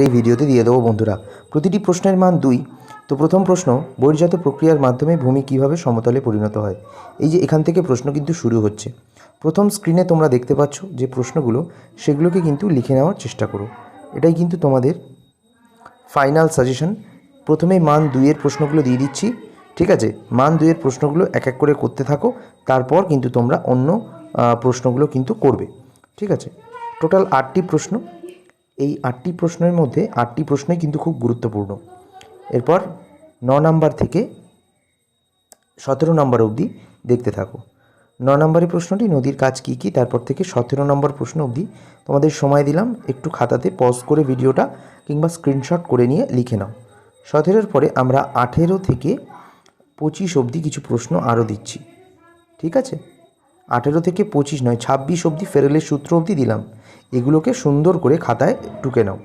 এই ভিডিওতে দিয়ে দেবো বন্ধুরা। প্রতিটি প্রশ্নের মান 2। তো প্রথম প্রশ্ন, বহির্জাত প্রক্রিয়ার মাধ্যমে ভূমি কিভাবে সমতলে পরিণত হয়। এই যে এখান থেকে প্রশ্ন কিন্তু শুরু হচ্ছে। প্রথম স্ক্রিনে তোমরা দেখতে পাচ্ছ যে প্রশ্নগুলো, সেগুলোকে কিন্তু লিখে নেওয়ার চেষ্টা করো। এটাই কিন্তু তোমাদের ফাইনাল সাজেশন। প্রথমেই মান 2-এর প্রশ্নগুলো দিয়ে দিচ্ছি, ঠিক আছে। মান 2-এর প্রশ্নগুলো এক এক করে করতে থাকো, তারপর কিন্তু তোমরা অন্য প্রশ্নগুলো কিন্তু করবে, ঠিক আছে। টোটাল 8টি প্রশ্ন। এই 8টি প্রশ্নের মধ্যে 8টি প্রশ্নই কিন্তু খুব গুরুত্বপূর্ণ। এরপর 9 নাম্বার থেকে 17 নম্বর অবধি দেখতে থাকো। 9 নম্বরের প্রশ্নটি নদীর কাজ কী কী, তারপর থেকে 17 নম্বর প্রশ্ন অবধি তোমাদের সময় দিলাম। একটু খাতাতে পজ করে ভিডিওটা কিংবা স্ক্রিনশট করে নিয়ে লিখে নাও। 17-এর পরে আমরা 18 থেকে 25 অবধি কিছু প্রশ্ন আরও দিচ্ছি, ঠিক আছে। 18 থেকে 25 নয়, 26 অবধি ফেরেলের সূত্র অবধি দিলাম। এগুলোকে সুন্দর করে খাতায় টুকে নাও।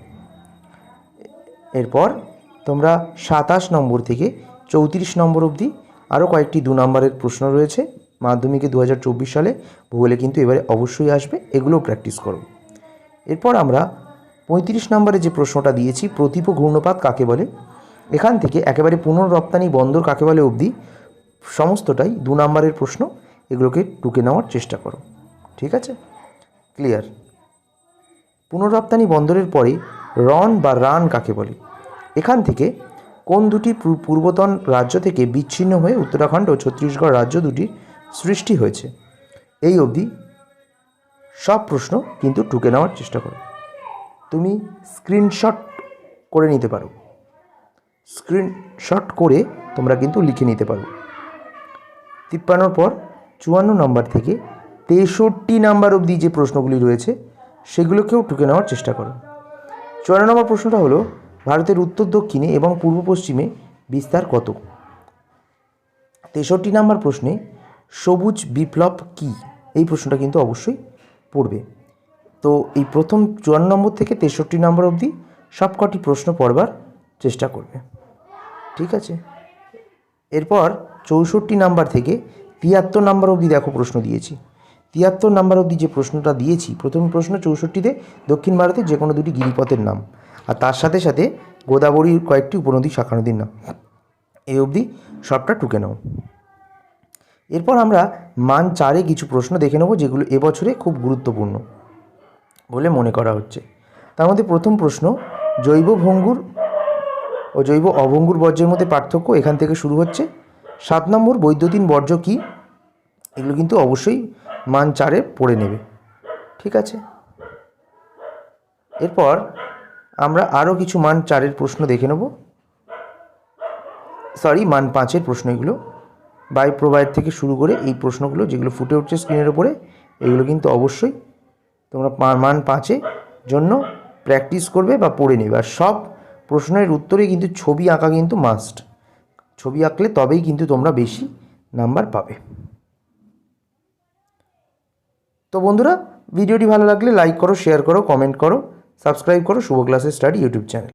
এরপর তোমরা 27 নম্বর থেকে 34 নম্বর অবধি আরও কয়েকটি 2 নম্বরের প্রশ্ন রয়েছে। মাধ্যমিকে 2024 সালে ভূগোলে কিন্তু এবারে অবশ্যই আসবে, এগুলোও প্র্যাকটিস করো। এরপর আমরা 35 নম্বরে যে প্রশ্নটা দিয়েছি, প্রতীপ ঘূর্ণপাত কাকে বলে, এখান থেকে একেবারে পুনর্রপ্তানি বন্দর কাকে বলে অবধি সমস্তটাই 2 নম্বরের প্রশ্ন। এগুলোকে টুকে নেওয়ার চেষ্টা করো, ঠিক আছে। ক্লিয়ার। পুনর্রপ্তানি বন্দরের পরে রন বা রান কাকে বলে, এখান থেকে কোন দুটি পূর্বতন রাজ্য থেকে বিচ্ছিন্ন হয়ে উত্তরাখণ্ড ও ছত্তিশগড় রাজ্য দুটির সৃষ্টি হয়েছে। এই অবধি সব প্রশ্ন কিন্তু টুকে নেওয়ার চেষ্টা করো। তুমি স্ক্রিনশট করে নিতে পারো, স্ক্রিনশট করে তোমরা কিন্তু লিখে নিতে পারো। 53 পর 54 নম্বর থেকে 63 নাম্বার অবধি যে প্রশ্নগুলি রয়েছে সেগুলোকেও টুকে নেওয়ার চেষ্টা করো। 54 নম্বর প্রশ্নটা হলো, ভারতের উত্তর দক্ষিণে এবং পূর্ব পশ্চিমে বিস্তার কত। 63 নম্বর প্রশ্নে সবুজ বিপ্লব কী, এই প্রশ্নটা কিন্তু অবশ্যই পড়বে। তো এই প্রথম 54 নম্বর থেকে 63 নম্বর অবধি সবকটি প্রশ্ন পড়বার চেষ্টা করবে, ঠিক আছে। এরপর 64 নাম্বার থেকে 73 নাম্বার অবধি দেখো প্রশ্ন দিয়েছি। 73 নাম্বার অবধি যে প্রশ্নটা দিয়েছি, প্রথম প্রশ্ন 64তে দক্ষিণ ভারতের যে কোনো দুটি গিরিপথের নাম, আর তার সাথে সাথে গোদাবরীর কয়েকটি উপনদী শাখা নদীর নাম। এই অবধি সবটা টুকে নাও। এরপর আমরা মান 4-এ কিছু প্রশ্ন দেখে নেব, যেগুলো এবছরে খুব গুরুত্বপূর্ণ বলে মনে করা হচ্ছে। তার মধ্যে প্রথম প্রশ্ন, জৈব ভঙ্গুর ও জৈব অভঙ্গুর বর্জ্যের মধ্যে পার্থক্য, এখান থেকে শুরু হচ্ছে। 7 নম্বর, বৈদ্যুতিন বর্জ্য কী, এগুলো কিন্তু অবশ্যই মান 4-এ পড়ে নেবে, ঠিক আছে। এরপর আমরা আরও কিছু মান 4-এর প্রশ্ন দেখে নেব, মান 5-এর প্রশ্ন। এগুলো বায়ু প্রবাহের থেকে শুরু করে এই প্রশ্নগুলো যেগুলো ফুটে উঠছে স্ক্রিনের ওপরে, এগুলো কিন্তু অবশ্যই তোমরা মান 5-এর জন্য প্র্যাকটিস করবে বা পড়ে নেবে। আর সব প্রশ্নের উত্তরে কিন্তু ছবি আঁকা কিন্তু মাস্ট। ছবি আঁকলে তবেই কিন্তু তোমরা বেশি নাম্বার পাবে। তো বন্ধুরা, ভিডিওটি ভালো লাগলে লাইক করো, শেয়ার করো, কমেন্ট করো, সাবস্ক্রাইব করো শুভ ক্লাসেস স্টাডি ইউটিউব চ্যানেল।